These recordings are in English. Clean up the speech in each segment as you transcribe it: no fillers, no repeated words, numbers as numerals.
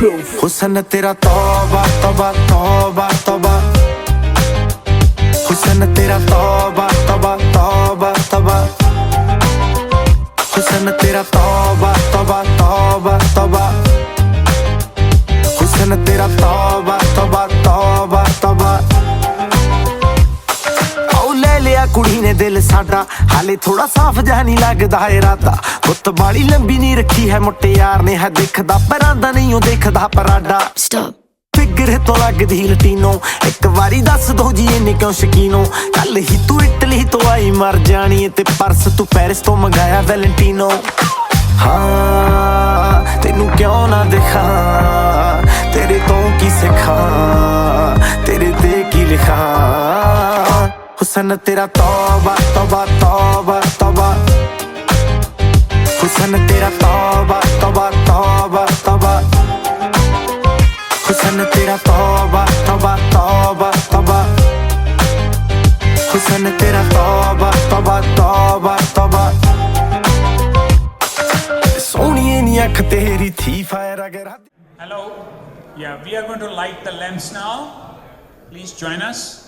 proof. हुस्न तेरा तौबा तौबा तौबा तौबा, हुस्न तेरा तौबा तौबा तौबा तौबा, हुस्न तेरा तौबा तौबा तौबा तौबा, हुस्न तेरा तौबा तौबा तौबा तौबा। ले लिया कुड़ी ने दिल साडा, हाले थोड़ा साफ जा नहीं लगदा इरादा। गुत्त बाड़ी लंबी नहीं रखी है मुट्टे यार ने, है दिखदा परांदा नहीं देखदा पराडा। फिगर तो लगदी लटीनो, एक बारी दस दो जी इन्ने क्यों शकीनो। कल ही तू इटली तो आई मर जानी, ते परस तू पेरिस तो मंगाया वैलेंटिनो। हाँ तेनू क्यों ना दिखा, तेरे तो की सिखा, तेरे ते की लिखा। हुस्न तेरा तौबा तौबा तौबा तौबा, हुस्न तेरा तौबा तौबा तौबा तौबा, हुस्न तेरा तौबा तौबा तौबा तौबा, हुस्न तेरा तौबा तौबा तौबा तौबा। सोनिए नी अख तेरी थी फायर अगर। Hello, yeah, we are going to light the lamps now. Please join us.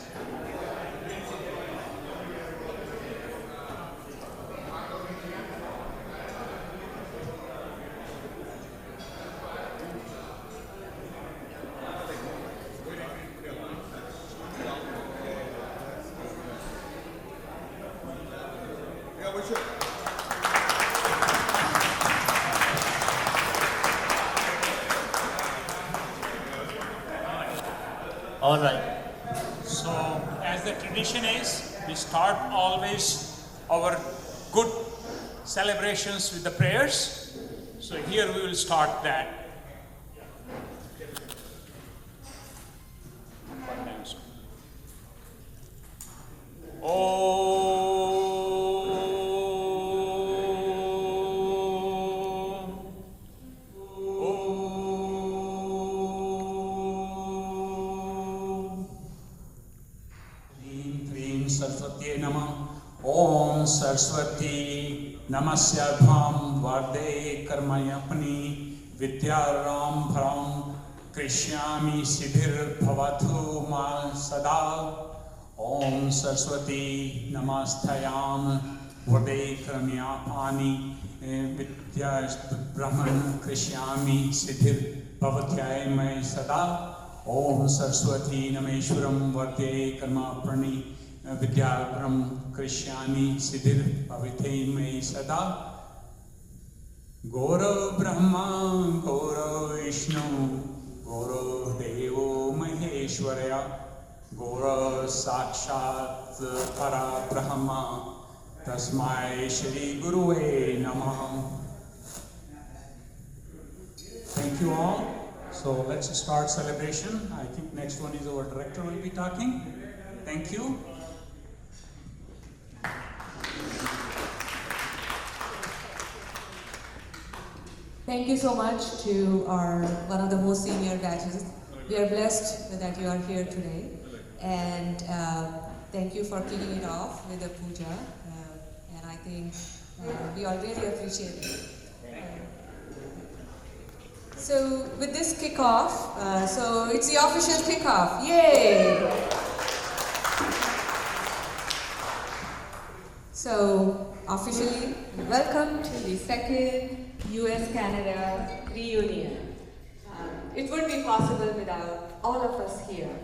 All right, so as the tradition is, we start always our good celebrations with the prayers. So here we will start that. ओम सरस्वती नमस्याभ्याम वार्दे कर्मण्यपनि विद्याराम भ्राम कृष्यामि सिद्धिर भवतु मा सदा। ओम सरस्वती नमस्तयाम वार्दे कर्मण्यपनि विद्या ब्रह्मण कृष्यामि सिद्धिर भवत्याय मैं सदा। ओम सरस्वती नमेश्वरम वार्दे कर्मण्यपनि विद्याब्रह्म कृष्यामि सिद्धिर भवते मयि सदा। गौरव ब्रह्मा गौरव विष्णु गौरव देवो महेश्वरया, गौरव साक्षात् परब्रह्म तस्मै श्री गुरुवे नमः। Thank you all. So let's start celebration. I think next one is our director will be talking. Thank you. Thank you so much to one of the most senior batches. We are blessed that you are here today, and thank you for kicking it off with the puja. And I think we all really appreciate it. So with this kickoff, so it's the official kickoff. Yay! So officially, welcome to the second US-Canada reunion. It wouldn't be possible without all of us here.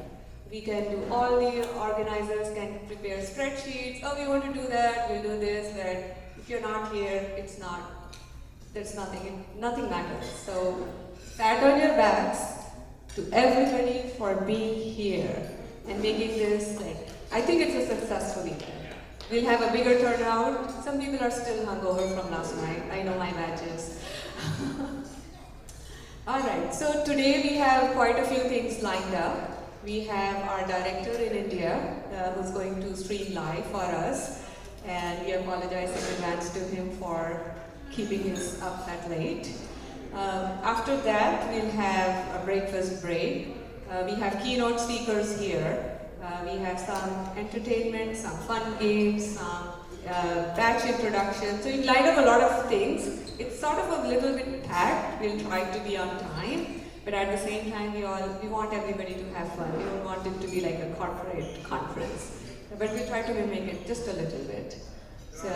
We can do, all the organizers can prepare spreadsheets. Oh, we want to do that, we'll do this, but if you're not here, it's not, there's nothing matters. So pat on your backs to everybody for being here and making this, like, I think it's a successful event. We'll have a bigger turnout. Some people are still hungover from last night. I know my badges. All right, so today we have quite a few things lined up. We have our director in India who's going to stream live for us. And we apologize in advance to him for keeping us up that late. After that, we'll have a breakfast break. We have keynote speakers here. We have some entertainment, some fun games, some batch introduction. So we lined up a lot of things. It's sort of a little bit packed. We'll try to be on time. but at the same time we want everybody to have fun. We don't want it to be like a corporate conference, but we try to mimic it just a little bit. So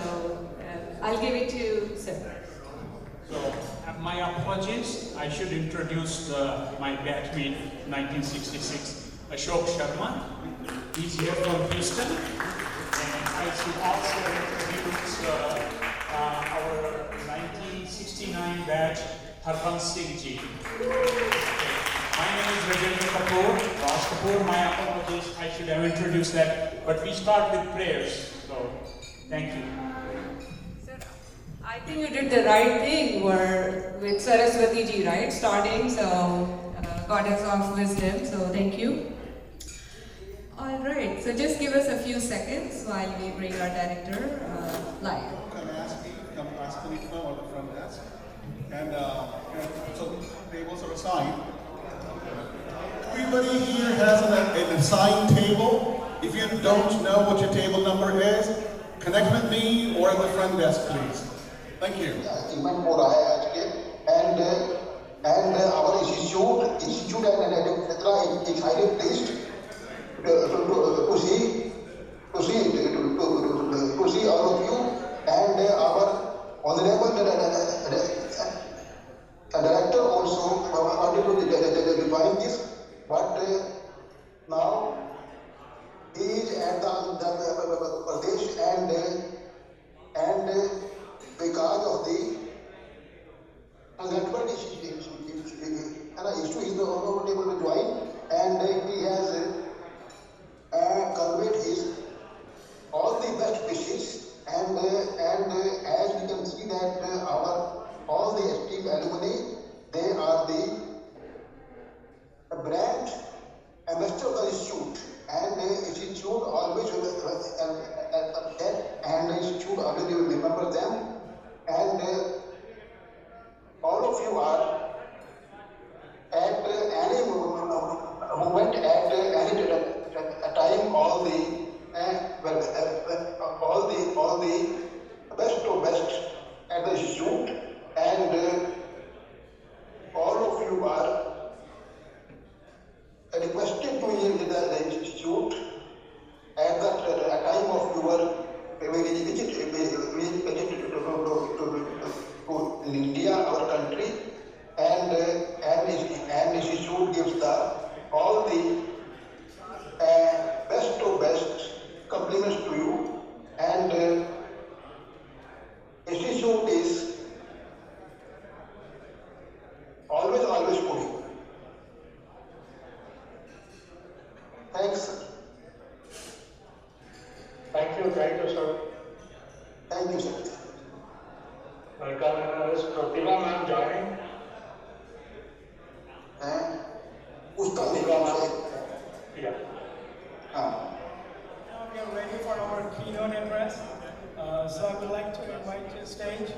I'll give it to Sir. So, my apologies. I should introduce my batchmate 1966, Ashok Sharma. He's here from Houston. And I should also introduce our 1969 batch, Harbans Singh ji. My name is Rajendra Kapoor, Raj Kapoor. My apologies. I should have introduced that. But we start with prayers. So, thank you. I think you did the right thing with Saraswati ji, right? Starting, so goddess of wisdom, so thank you. Alright, so just give us a few seconds while we bring our director live. Come ask RECNITKA or the front desk. And so tables are assigned. Everybody here has an assigned table. If you don't know what your table number is, connect with me or the front desk, please. Thank you. Achievement हो रहा है आज के and our institute and etc. decided pleased to see all of you and our honorable director also wanted to define this, but now he is at the Pradesh and because of the network issue, he is not able to join, and he has conveyed his all the best wishes, and as we can see that all the esteemed alumni, they are the brand ambassador of the institute, and institute always and institute already remember them. And all of you are at any moment, at any time, all the best of best at the institute, and all of you are requested to visit the institute at the time of your visit to India, our country, and institute gives all the best of best compliments to you, and institute is always for you. Thanks, sir. Thank you, sir. Thank you, sir. Welcome, Ms. Pratibha ma'am joining. Yeah. हाँ. Now we are ready for our keynote address. So I would like to invite to the stage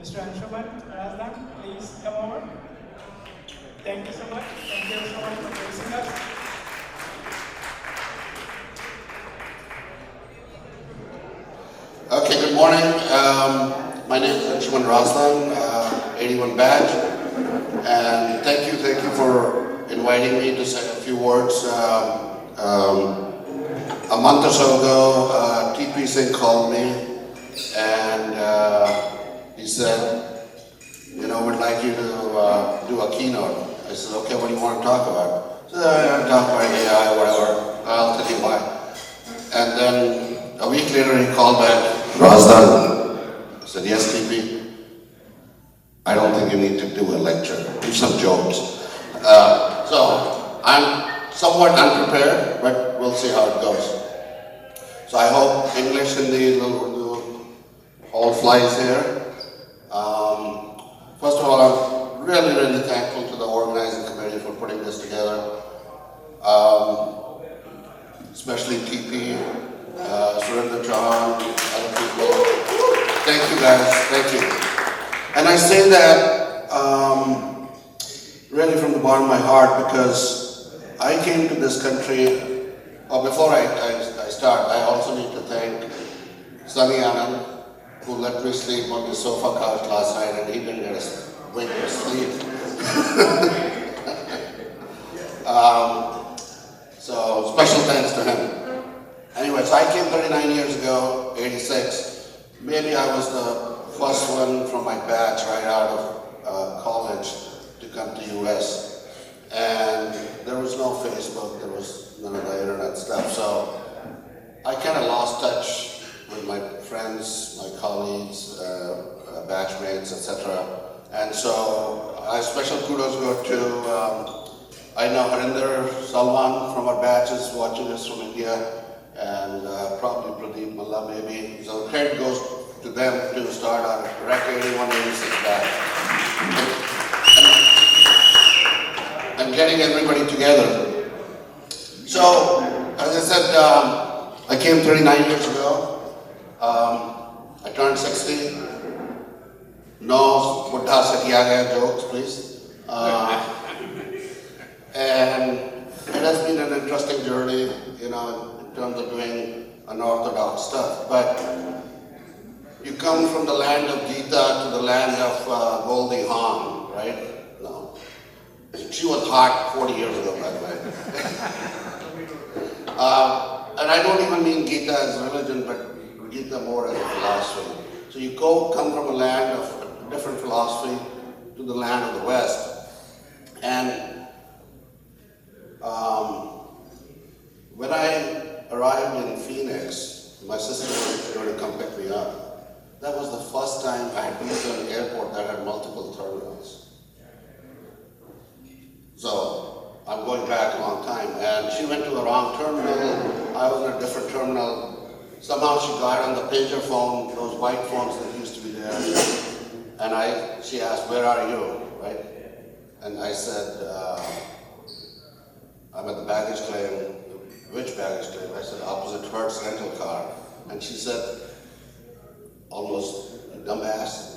Mr. Anshuman Razdan. Please come over. Thank you so much. Thank you so much for gracing us. Okay, good morning. My name is Anshuman Razdan, 81 badge, and thank you for inviting me to say a few words. A month or so ago, TP Singh called me, and he said, we'd like you to do a keynote. I said, okay, what do you want to talk about? He said, I want to talk about AI, whatever. I'll tell you why. And then a week later, he called back, Razdan. I said, yes, TP. I don't think you need to do a lecture. Do some jokes. So I'm somewhat unprepared, but we'll see how it goes. So I hope English, Hindi, Urdu all flies here. First of all, I'm really thankful to the organizing committee for putting this together. Especially TP, Surendra Chauhan, other people. Thank you guys, thank you. And I say that really from the bottom of my heart, because I came to this country, before I start, I also need to thank Sunny Anand, who let me sleep on the sofa couch last night, and he didn't get a wink of sleep. So special thanks to him. Anyway, so I came 39 years ago, 86. Maybe I was the first one from my batch right out of college to come to US. And there was no Facebook, there was none of the internet stuff. So I kind of lost touch with my friends, my colleagues, batchmates, etc. And so special kudos go to, I know Harinder Salwan from our batch is watching us from India, and probably Pradeep Malla maybe. So credit goes to them to start our Rec 8186 batch. And getting everybody together. So, as I said, I came 39 years ago. I turned 60. No Buddha se kiya gaya jokes, please. And it has been an interesting journey, you know, in terms of doing unorthodox stuff. But you come from the land of Gita to the land of Goldie Hawn, right? No. She was hot 40 years ago, by the way. And I don't even mean Gita as religion, but Gita more as a philosophy. So you come from a land of different philosophy to the land of the West. And when I arrived in Phoenix, my sister was going to come pick me up. That was the first time I had been to an airport that had multiple terminals. So I'm going back a long time, and she went to the wrong terminal. I was in a different terminal. Somehow she got on the pager phone, those white phones that used to be there, and she asked, "Where are you?" Right? And I said, "I'm at the baggage claim." "Which baggage claim?" I said, "Opposite Hertz rental car." And she said, almost, "Dumbass,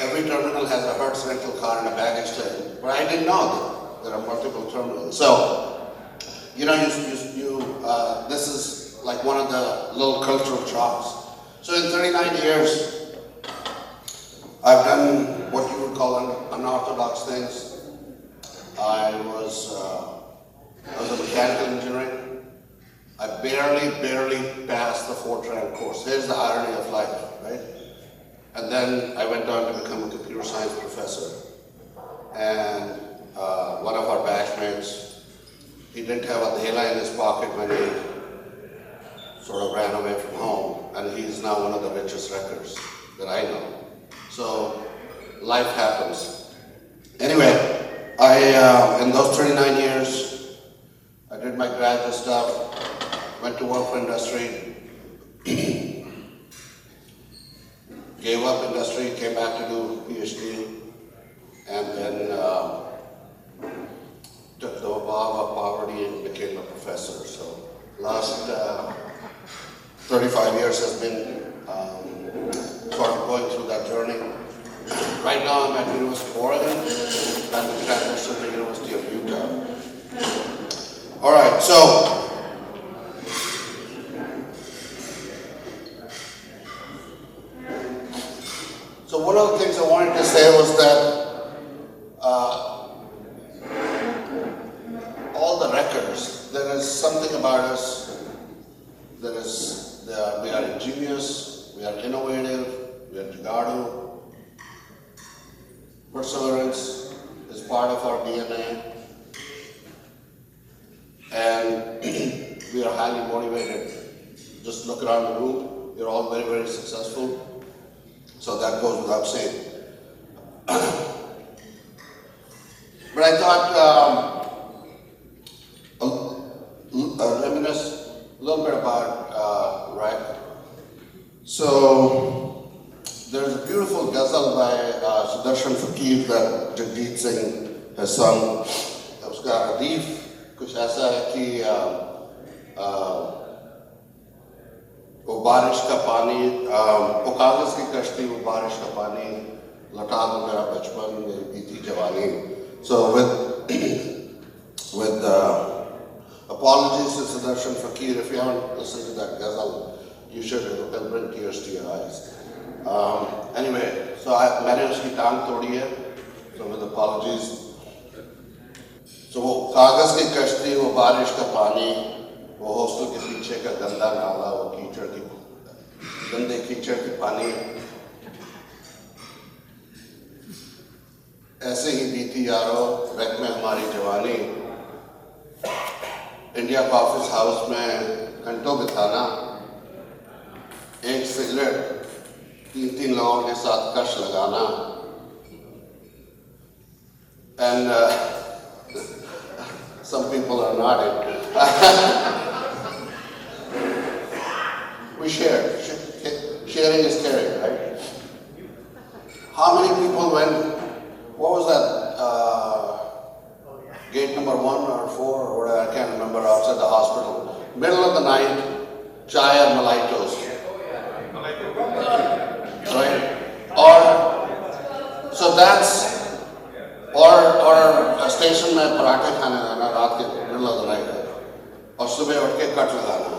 every terminal has a Hertz rental car and a baggage claim." But I didn't know that there are multiple terminals. So, you know, this is like one of the little cultural shocks. So in 39 years, I've done what you would call unorthodox things. I was a mechanical engineer. I barely passed the Fortran course. Here's the irony of life, right? And then I went on to become a computer science professor. And one of our batchmates, he didn't have a dela in his pocket when he sort of ran away from home. And he's now one of the richest wreckers that I know. So life happens. Anyway, in those 39 years, I did my graduate stuff. Went to work for industry, gave up industry, came back to do PhD, and then took the vow of poverty and became a professor. So last 35 years has been sort of going through that journey. Right now I'm at the University of Oregon, and I'm transitioned to the University of Utah. All right, so one of the things I wanted to say was that all the records, there is something about us, we are ingenious, we are innovative, we are jugadu. Perseverance is part of our DNA, and we are highly motivated. Just look around the room, you're all very, very successful. So that goes without saying. But I thought reminisce a little bit about REC. So there's a beautiful ghazal by Sudarshan Fakir that Jagjit Singh has sung. Uska hadith kuch aisa hai ki वो बारिश का पानी वो कागज की कश्ती वो बारिश का पानी लटा दो मेरा बचपन मेरी बीती जवानी. So with apologies to Sudarshan Fakir, if you haven't listened to that ghazal, you should. It'll bring tears to your eyes. Anyway, so मैंने उसकी टांग तोड़ी है, so with apologies. तो वो कागज की कश्ती, वो बारिश का पानी, वो हॉस्टल के पीछे का गंदा नाला, वो कीचड़ की गंदे कीचड़ के पानी, ऐसे ही बीती यारो रेक में हमारी जवानी। इंडिया ऑफिस हाउस में घंटों बिताना, एक सिगरेट 3 लोगों के साथ कश लगाना, and some people are nodding. We share. Sharing is caring, right? How many people went? What was that? Gate number 1 or 4 or whatever, I can't remember, outside the hospital. Middle of the night, chai or malai toast. Right? Or, so that's, or a station में पराठे खाने जाना रात के middle of the night, और सुबह उठ के कट लगाना.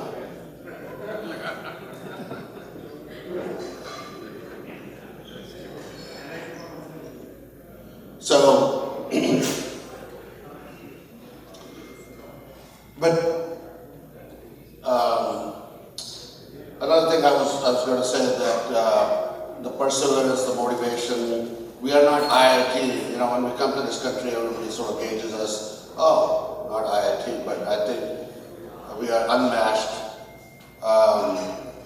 So, but another thing I was going to say that the perseverance, the motivation. We are not IIT. You know, when we come to this country, everybody sort of gauges us. Oh, not IIT, but I think we are unmatched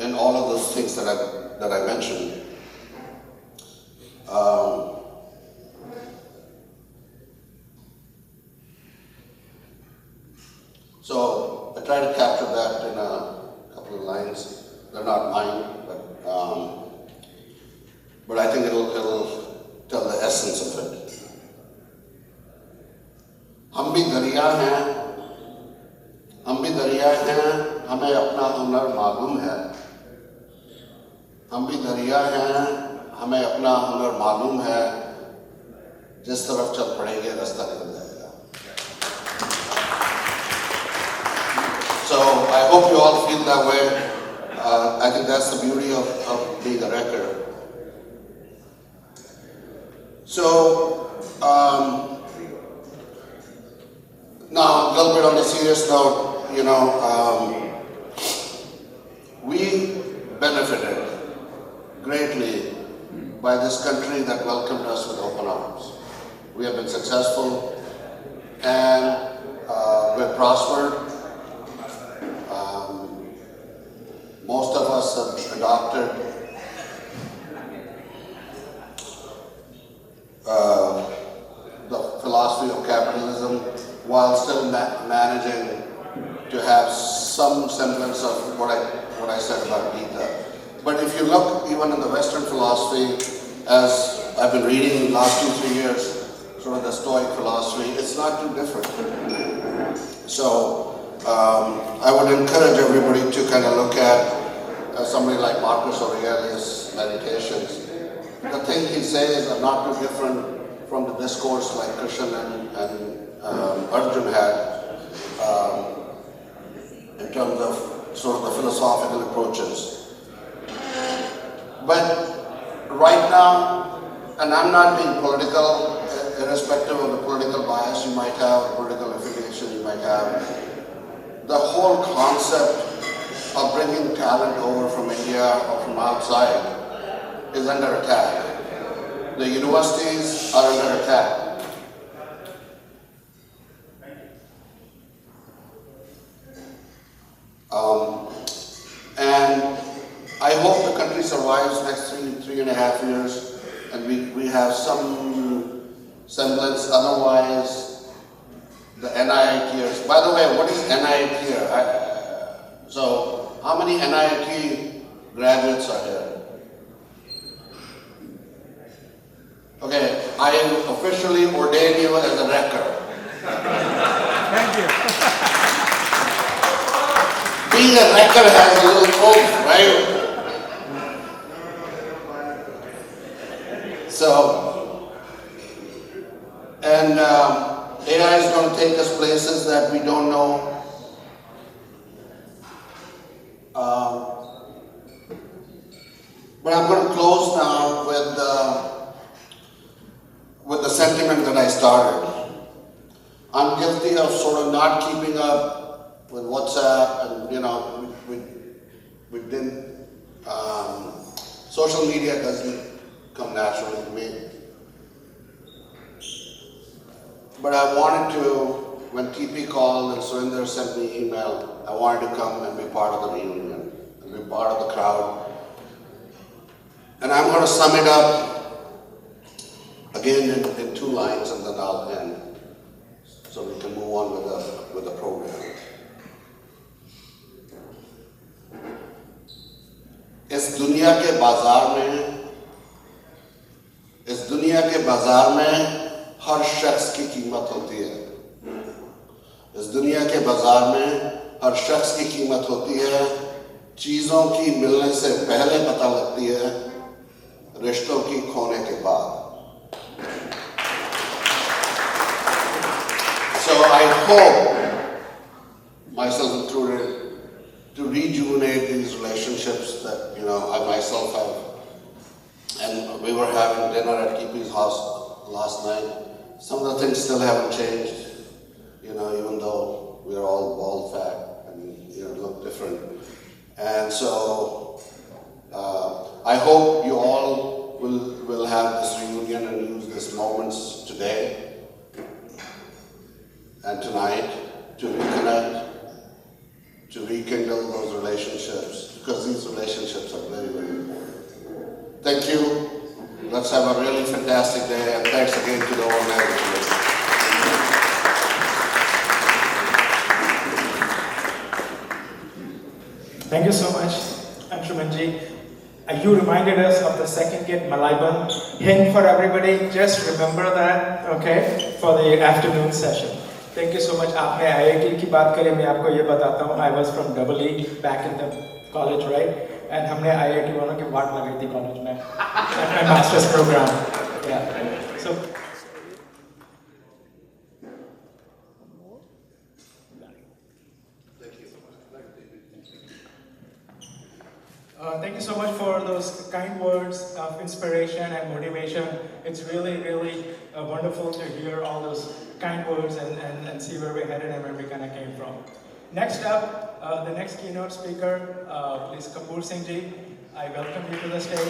in all of those things that I mentioned. So I try to capture that in a couple of lines. They're not mine, but I think it'll tell the essence of it. हम भी दरिया हैं, हमें अपना हुनर मालूम है. हम भी दरिया हैं, हमें अपना हुनर मालूम है. जिस तरफ चल पड़ेंगे रास्ता निकल जाएगा. So I hope you all feel that way. I think that's the beauty of being a record. So, now a little bit on the serious note, you know, we benefited greatly by this country that welcomed us with open arms. We have been successful and we've prospered. Most of us have adopted the philosophy of capitalism while still managing to have some semblance of what I said about Gita. But if you look even in the Western philosophy, as I've been reading in the last 2-3 years, sort of the Stoic philosophy, it's not too different. So I would encourage everybody to kind of look at somebody like Marcus Aurelius' meditations. The thing he says are not too different from the discourse like Krishna and Arjun had in terms of sort of the philosophical approaches. But right now, and I'm not being political, irrespective of the political bias you might have, political affiliation you might have, the whole concept of bringing talent over from India or from outside is under attack. The universities are under attack. And I hope the country survives next 3.5 years and we have some semblance. Otherwise, the NITers. By the way, what is NIT here? So, how many NIT graduates are here? Okay, I officially ordain you as a record. Thank you. Being a record has a little oomph, right? So, and AI is going to take us places that we don't know. But I'm going to close now with the sentiment that I started. I'm guilty of sort of not keeping up with WhatsApp, and we didn't. Social media doesn't come naturally to me. But I wanted to, when TP called and Surinder sent me email, I wanted to come and be part of the reunion, and be part of the crowd. And I'm going to sum it up again in 2 lines, and then I'll end, so we can move on with the program. इस दुनिया के बाजार में हर शख्स की कीमत होती है। इस दुनिया के बाजार में हर शख्स की कीमत होती है। चीजों की मिलने से पहले पता लगती है, रिश्तों की खोने के बाद। So I hope, myself included, to rejuvenate these relationships that I myself have. And we were having dinner at TP's house last night. Some of the things still haven't changed, even though we're all bald fat and look different. And so I hope you all will have this reunion and use these moments today and tonight to reconnect, to rekindle those relationships, because these relationships are very, very important. Thank you. Let's have a really fantastic day, and thanks again to the organizers. Thank you so much, Anshumanji. You reminded us of the second kid, Malaiban. Hint for everybody, just remember that, okay, for the afternoon session. Thank you so much. आपने IIT की बात करी, मैं आपको ये बताता हूँ. I was from EE back in the college, right? And हमने IIT वालों की वाट लगाई थी college में. At my master's program. Yeah. So. Thank you so much for those kind words of inspiration and motivation. It's really, really wonderful to hear all those kind words and see where we're headed and where we kind of came from. Next up, the next keynote speaker, please Kapoor Singh ji. I welcome you to the stage.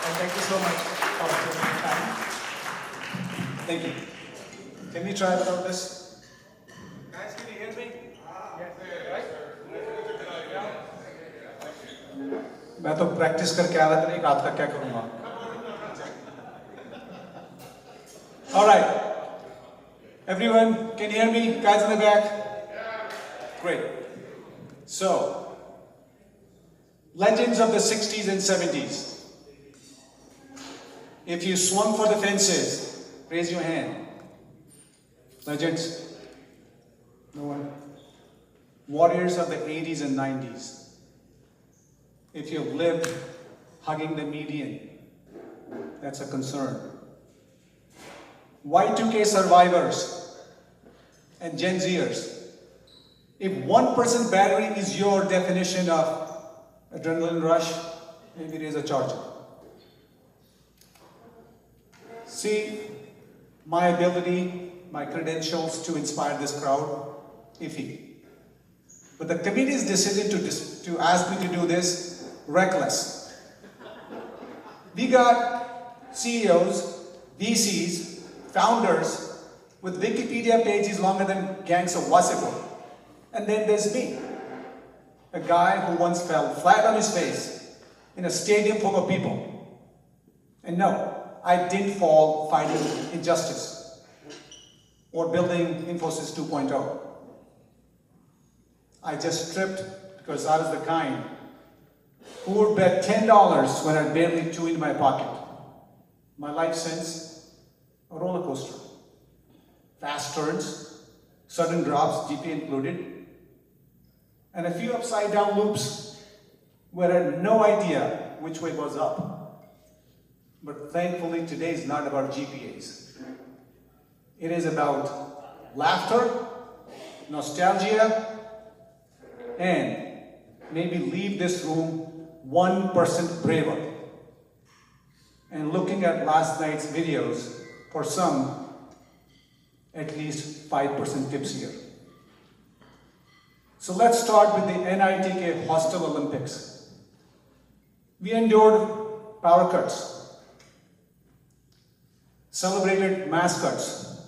And thank you so much for taking the time. Thank you. Can we try without this? Guys, can you hear me? मैं तो practice करके आ रहा था, रात का क्या करूँगा? All right. Everyone, can you hear me? Guys in the back? Great. So, legends of the 60s and 70s. If you swung for the fences, raise your hand. Legends? No one? Warriors of the 80s and 90s. If you've lived hugging the median, that's a concern. Y2K survivors and Gen Zers. If 1% battery is your definition of adrenaline rush, maybe it is a charger. See, my ability, my credentials to inspire this crowd, iffy. But the committee's decision to ask me to do this, reckless. We got CEOs, VCs, founders with Wikipedia pages longer than gangs of Wasseypur. And then there's me, a guy who once fell flat on his face in a stadium full of people. And no, I didn't fall fighting injustice or building Infosys 2.0. I just tripped because I was the kind who would bet $10 when I had barely $2 in my pocket. My life since, a roller coaster. Fast turns, sudden drops, GP included, and a few upside down loops where I had no idea which way was up. But thankfully today is not about GPAs. It is about laughter, nostalgia, and maybe leave this room 1% braver. And looking at last night's videos, for some, at least 5% tips here. So let's start with the NITK Hostel Olympics. We endured power cuts, celebrated mass cuts,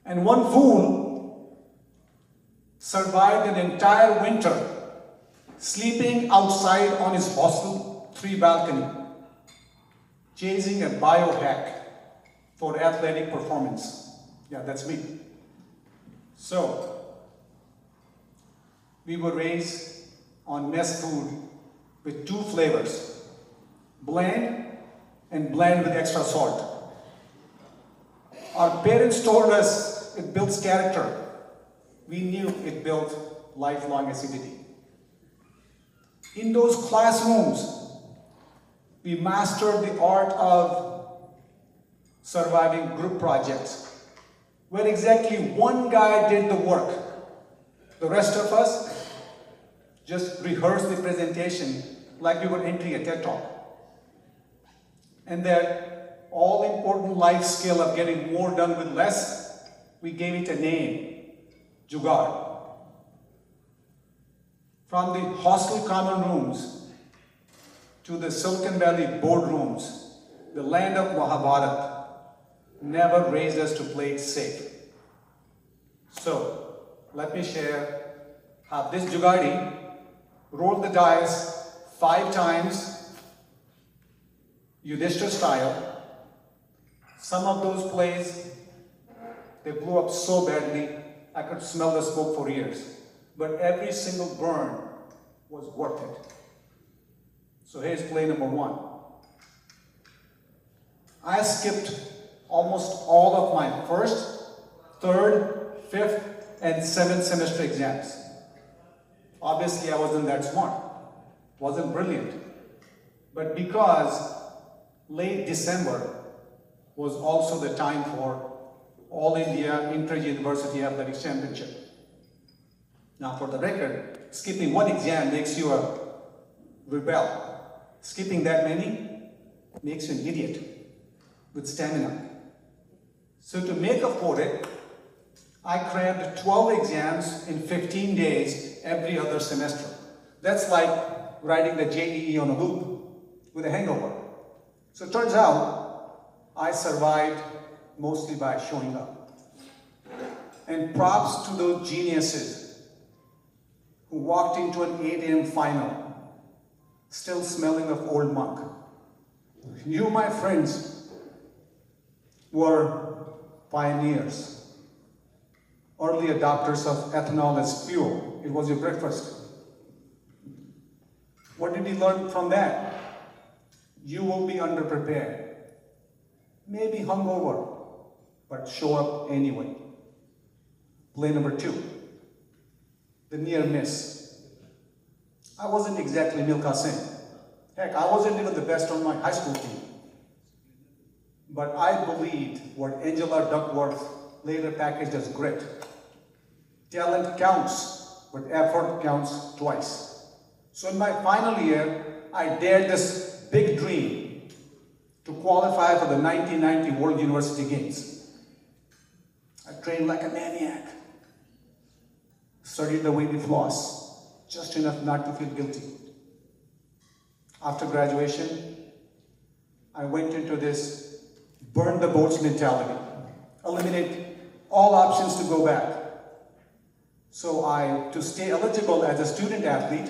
and one fool survived an entire winter sleeping outside on his hostel 3 balcony, chasing a biohack for athletic performance. Yeah, that's me. So, we were raised on mess food with 2 flavors, bland and bland with extra salt. Our parents told us it builds character. We knew it built lifelong acidity. In those classrooms, we mastered the art of surviving group projects, where exactly one guy did the work. The rest of us just rehearsed the presentation like we were entering a TED Talk. And that all-important life skill of getting more done with less, we gave it a name, Jugaad. From the hostel common rooms to the Silicon Valley boardrooms, the land of Mahabharata never raised us to play it safe. So, let me share how this Jugaadi rolled the dice 5 times, Yudhishthir style. Some of those plays, they blew up so badly, I could smell the smoke for years. But every single burn was worth it. So here's play number 1. I skipped almost all of my 1st, 3rd, 5th, and 7th semester exams. Obviously, I wasn't that smart, wasn't brilliant. But because late December was also the time for All India Inter-University Athletics Championship. Now, for the record, skipping 1 exam makes you a rebel. Skipping that many makes you an idiot with stamina. So to make up for it, I crammed 12 exams in 15 days every other semester. That's like riding the JEE on a loop with a hangover. So it turns out I survived mostly by showing up. And props to those geniuses who walked into an 8 a.m. final still smelling of old monk. You, my friends, were pioneers. Early adopters of ethanol as fuel. It was your breakfast. What did you learn from that? You will be underprepared. Maybe hungover, but show up anyway. Play number 2. The near miss. I wasn't exactly Milkha Singh. Heck, I wasn't even the best on my high school team. But I believed what Angela Duckworth later packaged as grit. Talent counts, but effort counts twice. So in my final year, I dared this big dream to qualify for the 1990 World University Games. I trained like a maniac. Studied the way we floss, just enough not to feel guilty. After graduation, I went into this burn the boats mentality. Eliminate all options to go back. So to stay eligible as a student athlete,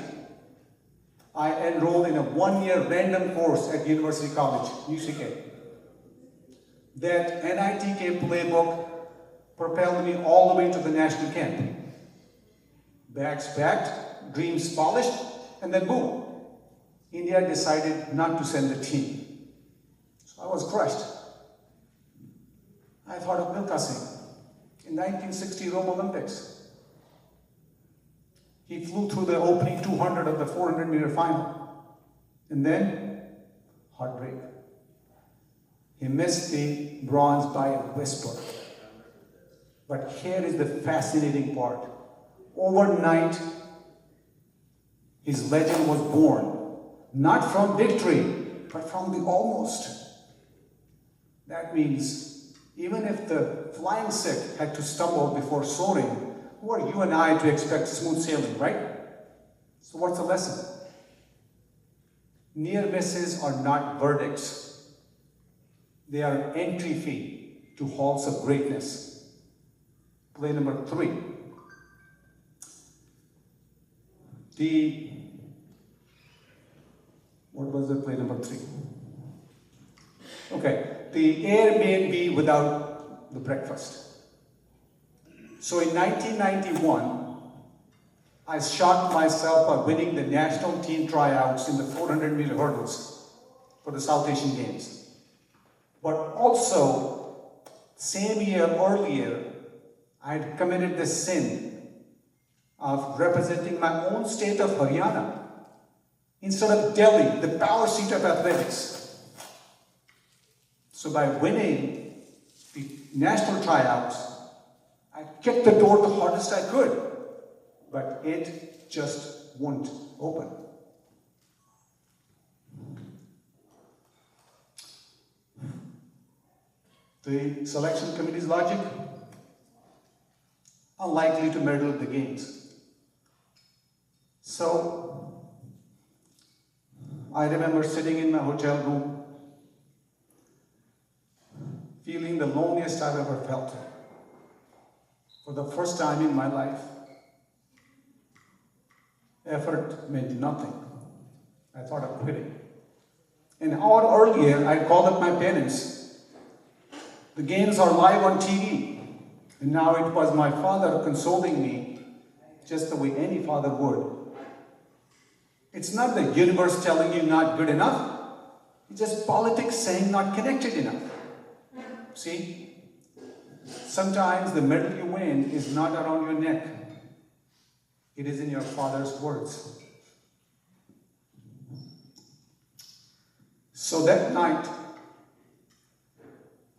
I enrolled in a 1-year random course at University College, UCK. That NITK playbook propelled me all the way to the national camp. Bags packed, dreams polished, and then boom, India decided not to send the team. So I was crushed. I thought of Milkha Singh in 1960 Rome Olympics. He flew through the opening 200 of the 400-meter final. And then, heartbreak. He missed the bronze by a whisper. But here is the fascinating part. Overnight, his legend was born. Not from victory, but from the almost. That means Even if the flying sick had to stumble before soaring, who are you and I to expect smooth sailing, right? So what's the lesson? Near misses are not verdicts. They are an entry fee to halls of greatness. Play number 3. What was the play number 3? Okay, the Airbnb without the breakfast. So in 1991, I shocked myself by winning the national team tryouts in the 400-meter hurdles for the South Asian Games. But also, same year earlier, I had committed the sin of representing my own state of Haryana instead of Delhi, the power seat of athletics. So by winning the national tryouts, I kicked the door the hardest I could, but it just won't open. The selection committee's logic? Unlikely to medal at the games. So, I remember sitting in my hotel room, feeling the loneliest I've ever felt. For the first time in my life, effort meant nothing. I thought of quitting. An hour earlier, I called up my parents. The games are live on TV. And now it was my father consoling me, just the way any father would. It's not the universe telling you not good enough. It's just politics saying not connected enough. See? Sometimes the medal you win is not around your neck. It is in your father's words. So that night,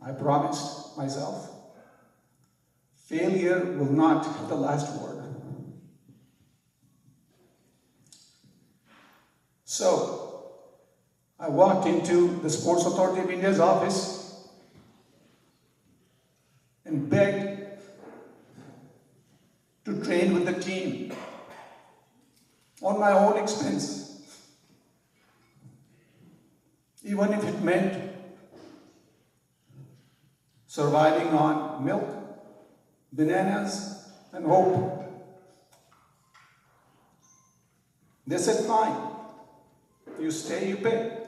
I promised myself, failure will not have the last word. So, I walked into the Sports Authority of India's office and begged to train with the team on my own expense, even if it meant surviving on milk, bananas, and hope. They said, fine, you stay, you pay.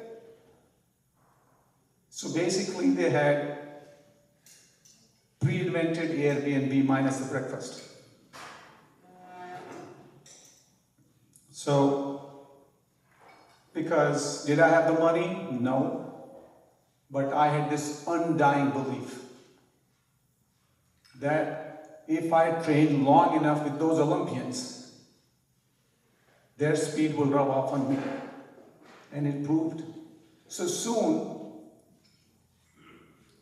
So basically they had pre-invented Airbnb minus the breakfast. So, because did I have the money? No. But I had this undying belief that if I trained long enough with those Olympians, their speed will rub off on me. And it proved. So soon,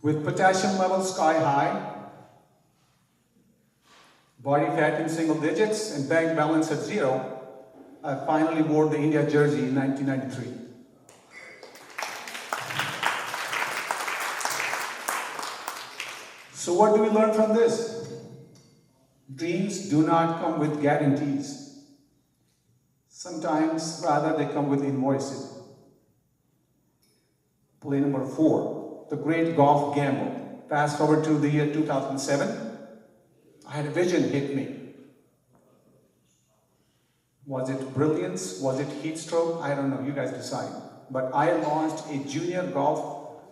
with potassium levels sky high, body fat in single digits, and bank balance at 0, I finally wore the India jersey in 1993. So what do we learn from this? Dreams do not come with guarantees. Sometimes, rather, they come with invoices. Play number 4, the great golf gamble. Fast forward to the year 2007. I had a vision hit me. Was it brilliance? Was it heat stroke? I don't know, you guys decide. But I launched a junior golf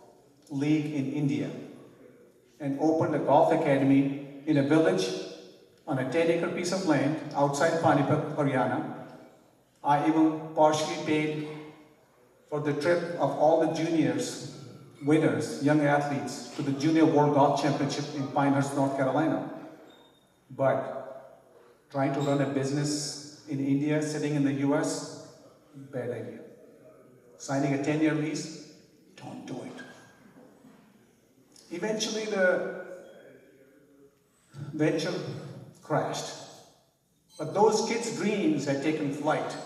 league in India and opened a golf academy in a village on a 10-acre piece of land outside Panipat, Haryana. I even partially paid for the trip of all the juniors, winners, young athletes, to the Junior World Golf Championship in Pinehurst, North Carolina. But trying to run a business in India, sitting in the US, bad idea. Signing a 10-year lease, don't do it. Eventually the venture crashed. But those kids' dreams had taken flight.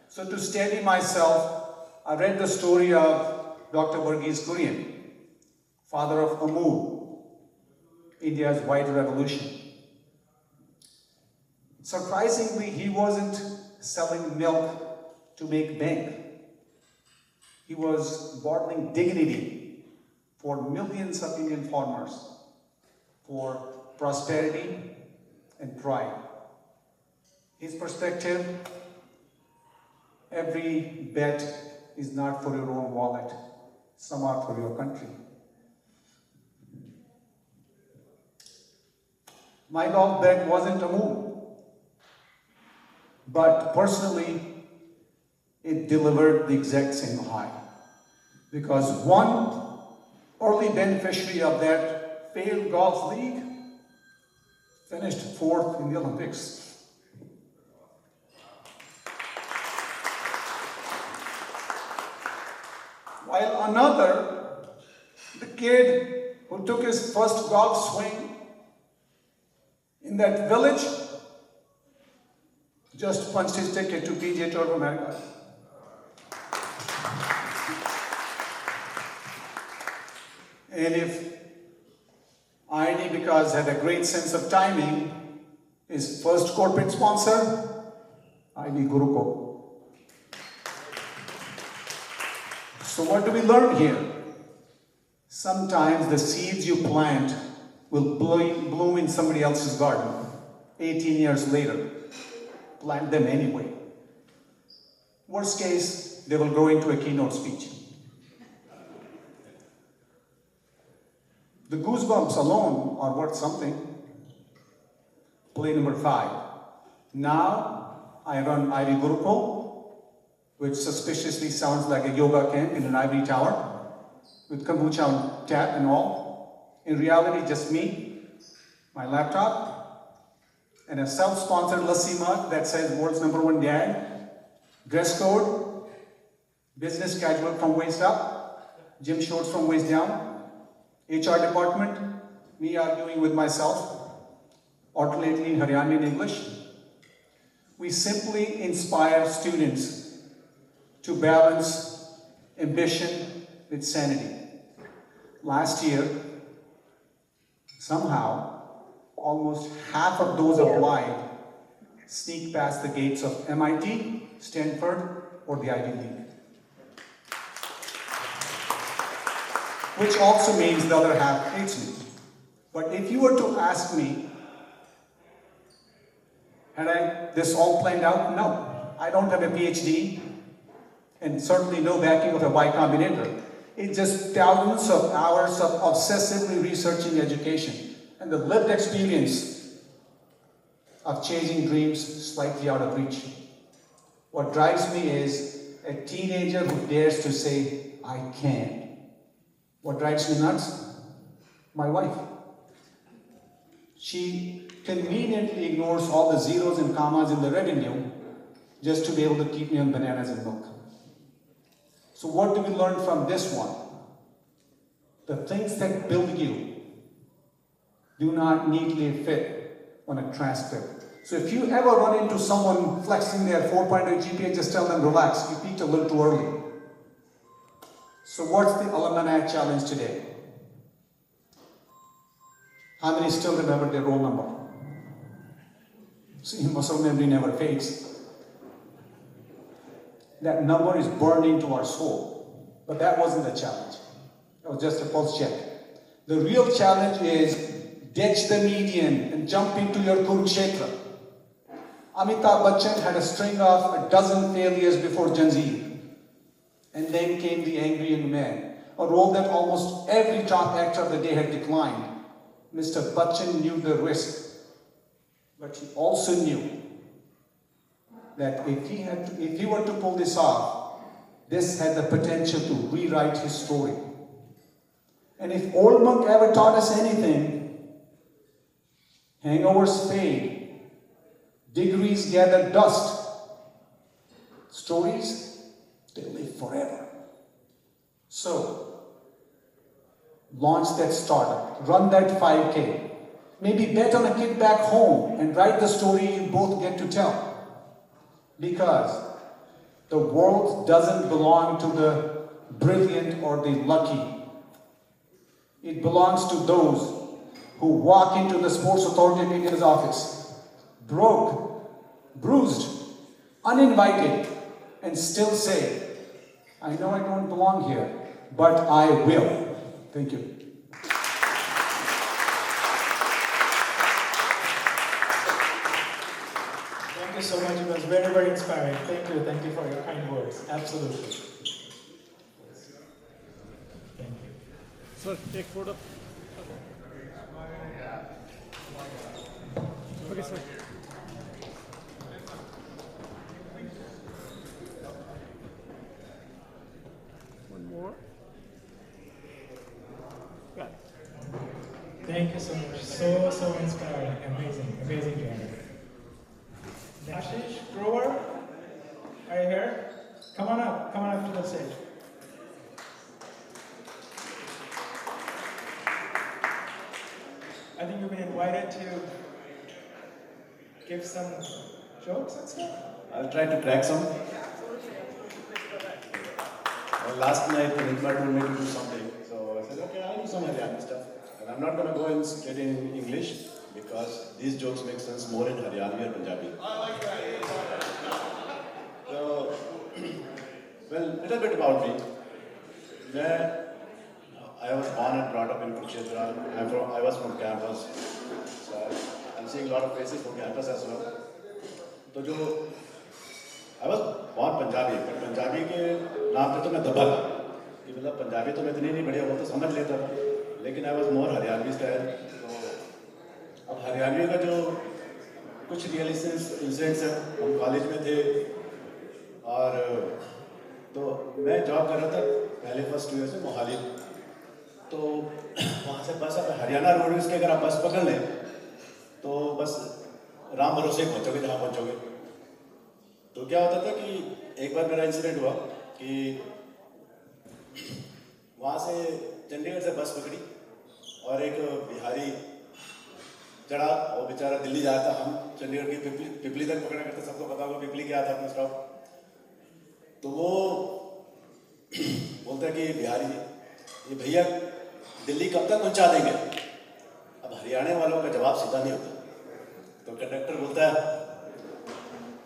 So to steady myself, I read the story of Dr. Verghese Kurian, father of Amul, India's white revolution. Surprisingly, he wasn't selling milk to make bank. He was bottling dignity for millions of Indian farmers, for prosperity and pride. His perspective, every bet is not for your own wallet, some are for your country. My golf bet wasn't a move, but personally, it delivered the exact same high. Because one early beneficiary of that failed golf league finished 4th in the Olympics. While another, the kid who took his first golf swing in that village, just punched his ticket to PGA Tour of America. And if IIT, because had a great sense of timing, his first corporate sponsor, IIT Kurukshetra. So what do we learn here? Sometimes the seeds you plant will bloom in somebody else's garden 18 years later. Plant them anyway. Worst case, they will grow into a keynote speech. The goosebumps alone are worth something. Play number 5. Now, I run IIT Kurukshetra, which suspiciously sounds like a yoga camp in an ivory tower, with kombucha on tap and all. In reality, just me, my laptop, and a self-sponsored lassi mug that says world's #1 dad, dress code, business casual from waist up, gym shorts from waist down, HR department, me arguing with myself, alternately in Haryanvi and English. We simply inspire students to balance ambition with sanity. Last year, somehow, almost half of those applied sneak past the gates of MIT, Stanford, or the Ivy League. Which also means the other half hates me. But if you were to ask me, had I this all planned out? No. I don't have a PhD, and certainly no backing of a Y Combinator. It's just thousands of hours of obsessively researching education and the lived experience of chasing dreams slightly out of reach. What drives me is a teenager who dares to say, I can. What drives me nuts? My wife. She conveniently ignores all the zeros and commas in the revenue just to be able to keep me on bananas and milk. So what do we learn from this one? The things that build you do not neatly fit on a transcript. So if you ever run into someone flexing their 4.0 GPA, just tell them, relax, you peaked a little too early. So what's the alumni challenge today? How many still remember their roll number? See, muscle memory never fades. That number is burned into our soul. But that wasn't the challenge. That was just a pulse check. The real challenge is ditch the median and jump into your Kurukshetra. Amitabh Bachchan had a string of a dozen failures before Janzir. And then came The Angry Young Man, a role that almost every top actor of the day had declined. Mr. Bachchan knew the risk, but he also knew that if he were to pull this off, this had the potential to rewrite his story. And if Old Monk ever taught us anything, hangovers fade, degrees gather dust, stories, they live forever. So, launch that startup, run that 5K, maybe bet on a kid back home and write the story you both get to tell. Because the world doesn't belong to the brilliant or the lucky. It belongs to those who walk into the Sports Authority of India's office, broke, bruised, uninvited, and still say, I know I don't belong here, but I will. Thank you. Thank you so much. It was very, very inspiring. Thank you. Thank you for your kind words. Absolutely. Thank you. Sir, take photo. Okay, sir. One more. Got it. Thank you so much. So inspiring. Amazing journey. Ashish, Grover, are you here? Come on up to the stage. I think you've been invited to give some jokes and stuff. I'll try to crack some. Last night, Nitma told me to do something, so I said, okay, I'll do some Haryana stuff. And I'm not going to go and straight in English, because these jokes make sense more in Haryana or Punjabi. So, well, a little bit about me. I was born and brought up in Kurukshetra. I was from campus, so I'm seeing a lot of faces from campus as well. So, I was born Punjabi, but Punjabi के नाम पे तो मैं दबा था कि मतलब पंजाबी तो मैं इतनी नहीं बढ़िया बोलता समझ लेता था, लेकिन I was more Haryanvi style. तो अब हरियाणवी का जो कुछ रियल इंसिडेंट्स हैं, हम कॉलेज में थे और तो मैं जॉब कर रहा था पहले फर्स्ट ईयर से मोहाली. तो वहाँ से बस अब हरियाणा रोडवेज के अगर आप बस पकड़ लें तो बस राम भरोसे पहुँचोगे जहाँ पहुँचोगे. तो क्या होता था कि एक बार मेरा इंसिडेंट हुआ कि वहाँ से चंडीगढ़ से बस पकड़ी और एक बिहारी चढ़ा, वो बेचारा दिल्ली जा रहा था. हम चंडीगढ़ की पिपली तक पकड़ा करते, सबको पता होगा पिपली क्या था अपना स्टॉप. तो वो बोलता है कि बिहारी ये भैया दिल्ली कब तक पहुँचा देंगे. अब हरियाणा वालों का जवाब सीधा नहीं होता. तो कंडक्टर बोलता है,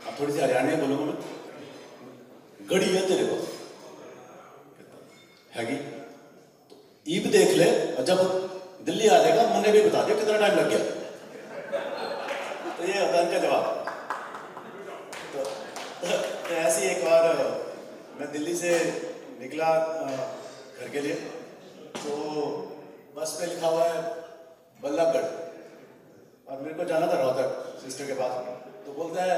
अब थोड़ी सी हरियाणा में बोलूँगा मैं, गड़ी है तेरे को हैगी तो ईब देख ले, और जब दिल्ली आ जाएगा मैंने भी बता दिया कितना टाइम लग गया. तो ये होता है इनका जवाब. तो ऐसे ही एक बार मैं दिल्ली से निकला घर के लिए, तो बस पे लिखा हुआ है बल्लभगढ़ और मेरे को जाना था रोहतक सिस्टर के पास. तो बोलता है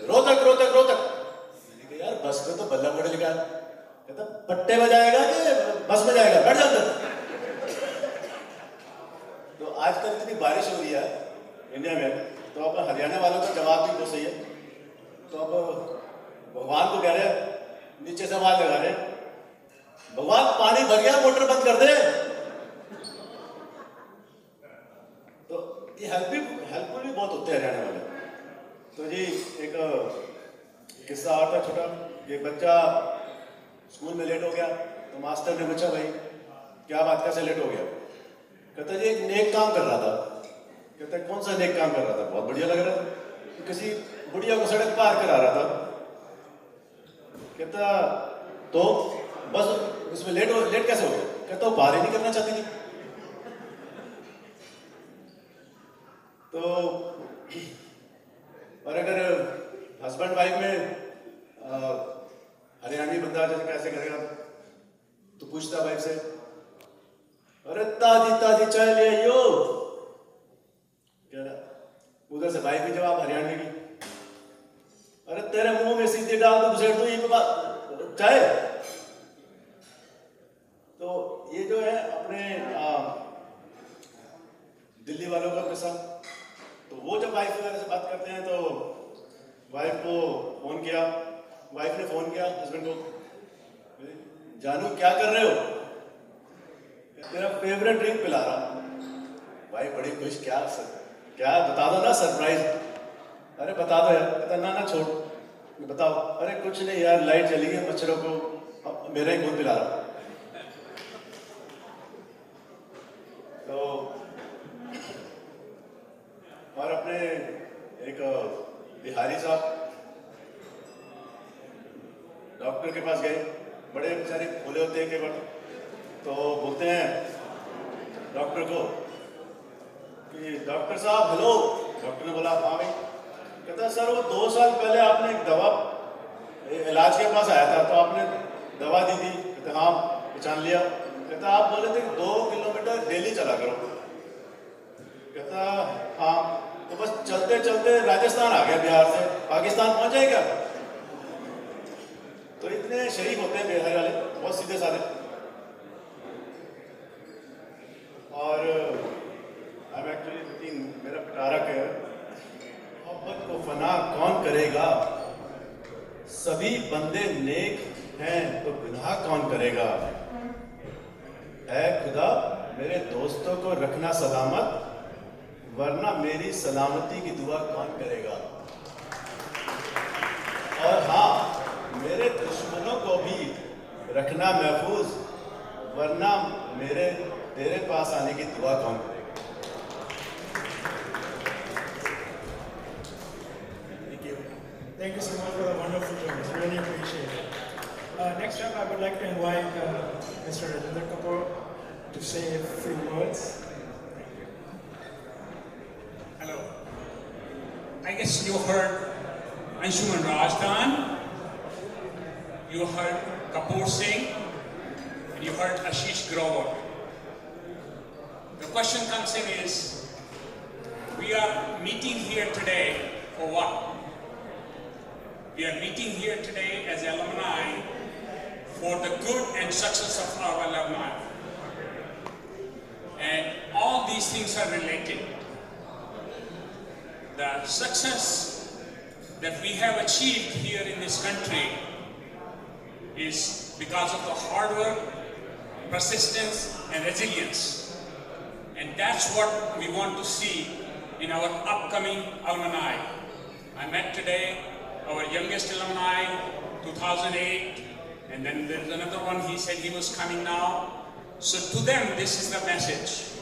रोहतक रोहतक रोहतक. यार बस पे तो बल्लभगढ़ लिखा है. कहता पट्टे बजाएगा कि बस में जाएगा, बैठ जाता. तो आजकल इतनी बारिश हो रही है इंडिया में, तो अब हरियाणा वालों का जवाब भी बहुत सही है. तो अब भगवान को कह रहे हैं, नीचे से आवाज लगा रहे, भगवान पानी भर गया मोटर बंद कर दे. तो ये हेल्पफुल भी बहुत होते हैं हरियाणा वाले. तो जी एक किस्सा और था छोटा. एक बच्चा स्कूल में लेट हो गया, तो मास्टर ने पूछा, भाई क्या बात, कैसे लेट हो गया. कहता जी एक नेक काम कर रहा था. कहता कौन सा नेक काम कर रहा था. बहुत बढ़िया लग रहा था. तो किसी बुढ़िया को सड़क पार करा रहा था. कहता तो बस उसमें लेट कैसे हो गया. कहता वो पार ही नहीं करना चाहती थी. तो और अगर हस्बैंड वाइफ में हरियाणवी बंदा जैसे कैसे करेगा, तो पूछता वाइफ से, अरे ताजी ताजी चाय ले आइयो. उधर से वाइफ भी जवाब हरियाणवी की, अरे तेरे मुंह में सीधे डाल दो घुसेड़ दो ये चाय. तो ये जो है अपने दिल्ली वालों का किस्सा. तो वो जब वाइफ वगैरह से बात करते हैं तो वाइफ को फोन किया, वाइफ ने फोन किया हस्बैंड को, जानू क्या कर रहे हो. तेरा फेवरेट ड्रिंक पिला रहा. वाइफ बड़ी खुश, क्या बता दो ना सरप्राइज. अरे बता दो यार. कहता ना छोड़, बताओ. अरे कुछ नहीं यार, लाइट चली गई, मच्छरों को मेरा ही खून पिला रहा. तो बिहारी साहब डॉक्टर के पास गए, बड़े बेचारे भोले होते हैं कई बार, तो बोलते हैं डॉक्टर को कि डॉक्टर साहब हेलो। डॉक्टर ने बोला हाँ भाई। कहता सर वो 2 साल पहले आपने एक दवा इलाज के पास आया था तो आपने दवा दी थी। कहते हाँ पहचान लिया। कहता आप बोले थे 2 किलोमीटर डेली चला करो। कहता हाँ, तो बस चलते चलते राजस्थान आ गया बिहार से, पाकिस्तान पहुंच जाएगा। तो इतने शरीफ होते हैं बिहार वाले, बहुत सीधे साधे। और आई एम एक्चुअली लुकिंग, मेरा पिटारक है, मोहब्बत को फना कौन करेगा, सभी बंदे नेक हैं तो गुनाह कौन करेगा। ऐ खुदा मेरे दोस्तों को रखना सलामत, वरना मेरी सलामती की दुआ कौन करेगा। और हाँ, मेरे दुश्मनों को भी रखना महफूज, वरना तेरे पास आने की दुआ कौन करेगा। Thank you so much for the wonderful jokes. Really appreciate it. Next up, I would like to invite Mr. RECNITKA to say a few words. Hello. I guess you heard Anshuman Rajdan, you heard Kapoor Singh, and you heard Ashish Grover. The question comes in is, we are meeting here today for what? We are meeting here today as alumni for the good and success of our alumni. And all these things are related. The success that we have achieved here in this country is because of the hard work, persistence, and resilience. And that's what we want to see in our upcoming alumni. I met today our youngest alumni, 2008, and then there's another one, he said he was coming now. So to them, this is the message.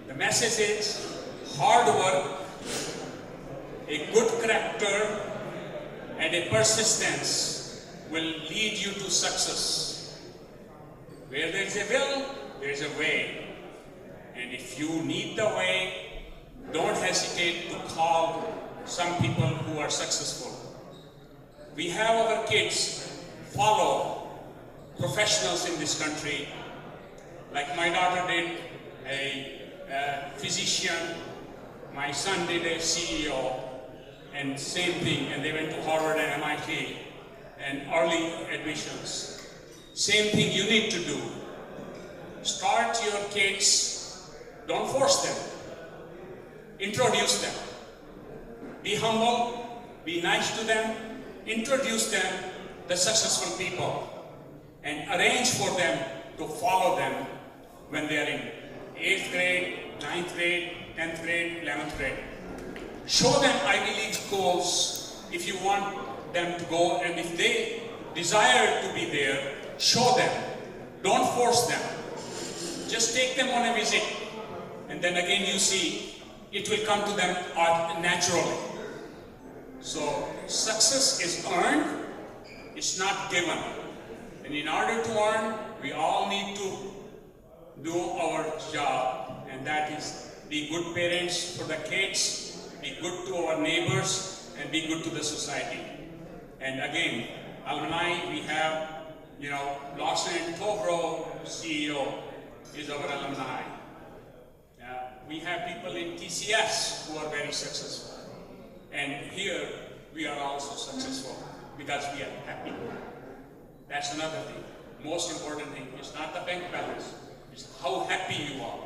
The message is hard work, a good character, and a persistence will lead you to success. Where there is a will, there is a way. And if you need the way, don't hesitate to call some people who are successful. We have our kids follow professionals in this country. Like my daughter did a physician, my son did a CEO, and same thing, and they went to Harvard and MIT, and early admissions. Same thing you need to do. Start your kids, don't force them, introduce them. Be humble, be nice to them, introduce them, the successful people, and arrange for them to follow them when they are in 8th grade, 9th grade, 10th grade, 11th grade. Show them Ivy League schools if you want them to go, and if they desire to be there, show them. Don't force them. Just take them on a visit, and then again you see, it will come to them naturally. So success is earned, it's not given. And in order to earn, we all need to do our job, and that is be good parents for the kids, be good to our neighbors, and be good to the society. And again, alumni, we have, Lawson and Tobro CEO is our alumni. We have people in TCS who are very successful. And here, we are also successful because we are happy. That's another thing. Most important thing is not the bank balance, it's how happy you are.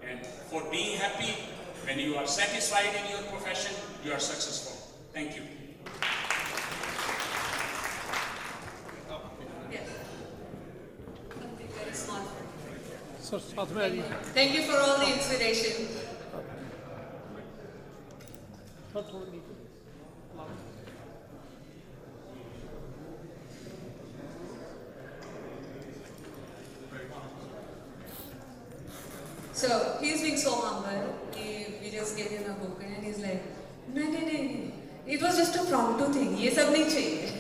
And for being happy, when you are satisfied in your profession, you are successful. Thank you. Yes. Something very small. Thank you for all the inspiration. So he's being so humble. We just gave him a book and he's like, नहीं, it was just a promptu thing. ये सब नहीं चाहिए.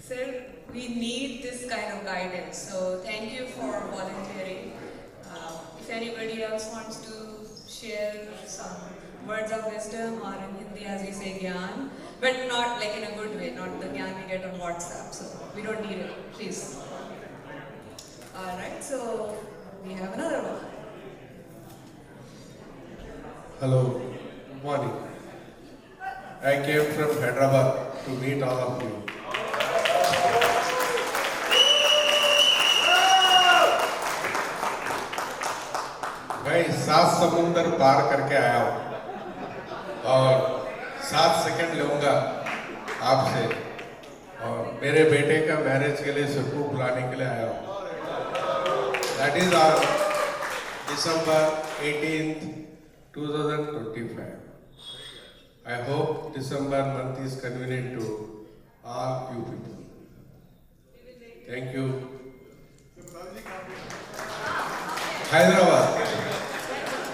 Sir, we need this kind of guidance. So thank you for volunteering. If anybody else wants to share some words of wisdom, or in Hindi as we say gyan, but not like in a good way, not the gyan we get on WhatsApp. So we don't need it, please. Alright, so we have another one. Hello, good morning. I came from Hyderabad to meet all of you. मैं 7 समुंदर पार करके आया हूँ और 7 second लूँगा आपसे, और मेरे बेटे का मैरिज के लिए सबको बुलाने के लिए आया हूँ. That is on December 18th, 2025. I hope December month is convenient to all you people. Thank you.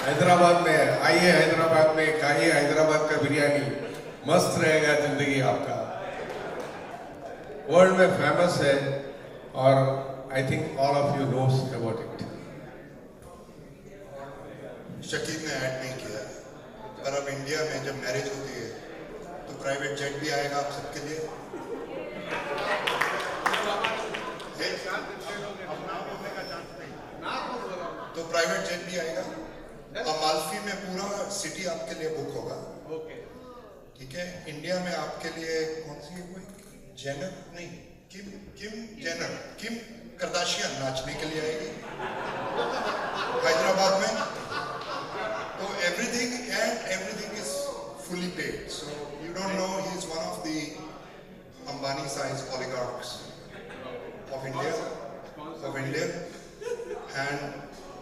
Hyderabad में आइए, हैदराबाद में खाइए हैदराबाद का बिरयानी, मस्त रहेगा जिंदगी आपका. वर्ल्ड में फेमस है और I think all of you knows about it. Shakeel ने ऐड नहीं किया, पर अब इंडिया में जब मैरिज होती है तो प्राइवेट जेट भी आएगा आप सबके लिए. तो प्राइवेट जेट भी आएगा. अमाल्फी में पूरा सिटी आपके लिए बुक होगा. ठीक है. इंडिया में आपके लिए कौन सी है, कोई जेनर नहीं, किम करदाशियन नाचने के लिए आएगी हैदराबाद में. तो everything is fully paid. So you don't know, he is one of the Ambani size oligarchs of India, and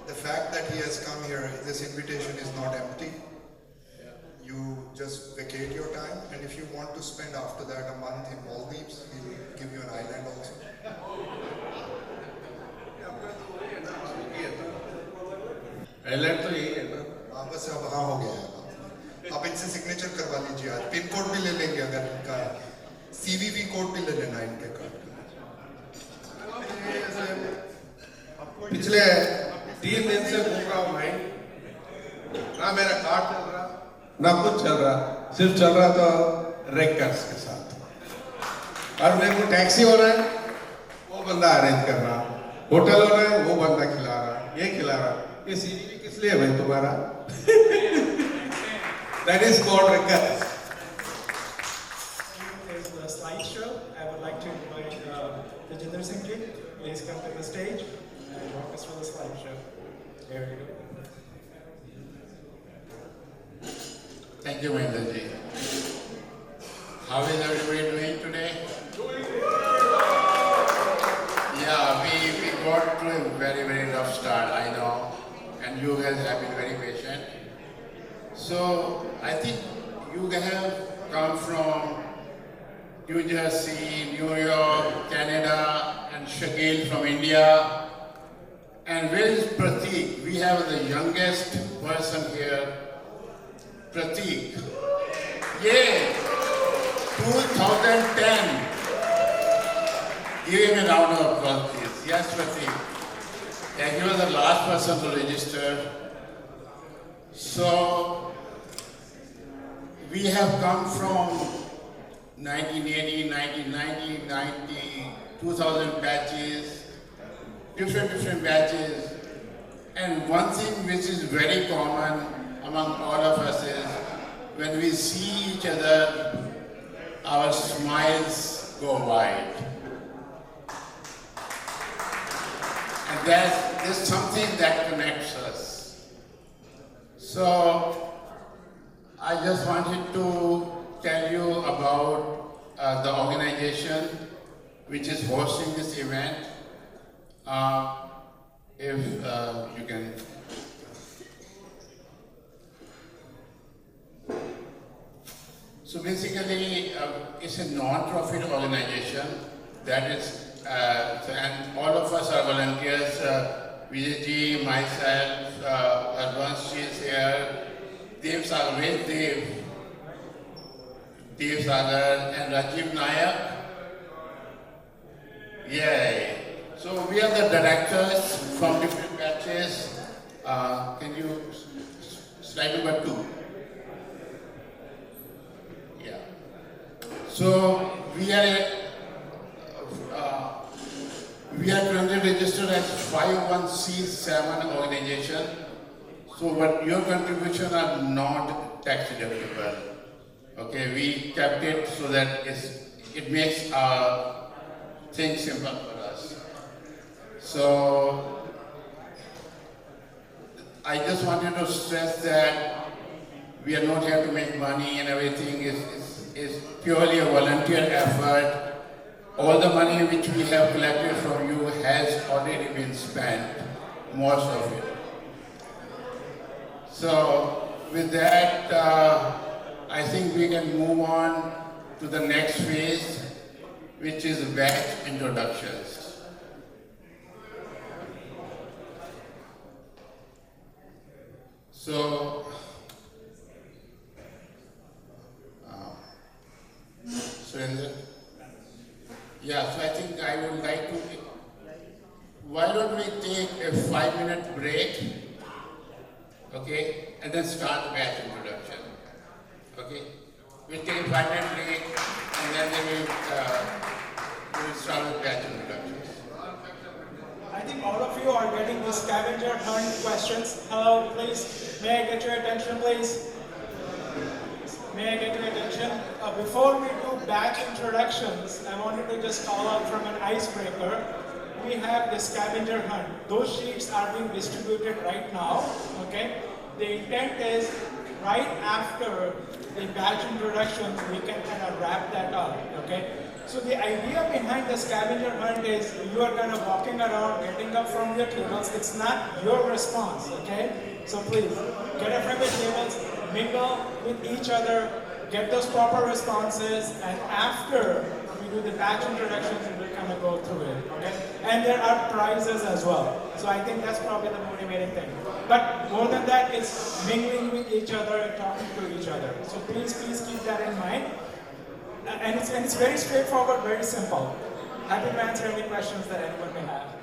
the fact that he has come here, this invitation is not empty. You just vacate your time, and if you want to spend after that a month in Maldives, he will give you an island also. Island तो यही है ना. बस अब हाँ हो गया है. आप इनसे सिग्नेचर करवा लीजिए. आज पिन कोड भी ले लेंगे, अगर इनका CVV कोड भी ले लेना इनके कार्ड. पिछले 3 दिन से घूम रहा हूँ भाई, ना मेरा कार्ड चल रहा ना कुछ चल रहा, सिर्फ चल रहा तो रेकर्स के साथ. और मेरे को टैक्सी हो रहा है, वो बंदा अरेंज कर रहा, होटल हो रहा है, वो बंदा खिला रहा, ये खिला रहा. ये CVV किस लिए भाई तुम्हारा? That is called records. There's the slideshow. I would like to invite Tejinder Singh ji. Please come to the stage and walk us through the slideshow. There you go. Thank you, Mahendra ji. How is everybody doing today? Yeah, we got to a very rough start, I know, and you guys have been very patient. So I think you guys have come from New Jersey, New York, Canada, and Shakil from India. And where is Pratik? We have the youngest person here, Pratik. Yeah, 2010. Give him a round of applause, please. Yes, Pratik. Yeah, he was the last person to register. So, we have come from 1980, 1990, 90, 2000 batches, different batches. And one thing which is very common among all of us is when we see each other, our smiles go wide. And that is something that connects us. So, I just wanted to tell you about the organization which is hosting this event. If you can. So basically, it's a non-profit organization that is, and all of us are volunteers. Vijay, myself, Advance is here, Dev Salvesh, Dev, Dev Sagar and Rajiv Nayak. Yay. So we are the directors from different batches. Can you slide number 2? Yeah. So we are currently registered as 501c7 organization. So but your contribution are not tax deductible. Okay, we kept it so that it makes things simple for us. So I just wanted to stress that we are not here to make money, and everything is purely a volunteer effort. All the money which we have collected from you has already been spent, most of it. So with that, I think we can move on to the next phase, which is batch introductions. So, Surendra? Yeah, so I think I would like to, why don't we take a 5-minute break, okay, and then start the batch introduction, okay? We'll take a 5-minute break, and then we'll start with batch introductions. I think all of you are getting the scavenger hunt questions. Hello, please. May I get your attention, please? May I get your attention? Before we do batch introductions, I wanted to just call out from an icebreaker. We have the scavenger hunt. Those sheets are being distributed right now, okay? The intent is right after the batch introductions, we can kind of wrap that up, okay? So the idea behind the scavenger hunt is you are kind of walking around, getting up from your tables. It's not your response, okay? So please, get up from your tables, mingle with each other, get those proper responses, and after we do the batch introductions, we'll kind of go through it, okay? And there are prizes as well. So I think that's probably the motivating thing. But more than that, it's mingling with each other and talking to each other. So please keep that in mind. And it's very straightforward, very simple. Happy to answer any questions that anyone may have.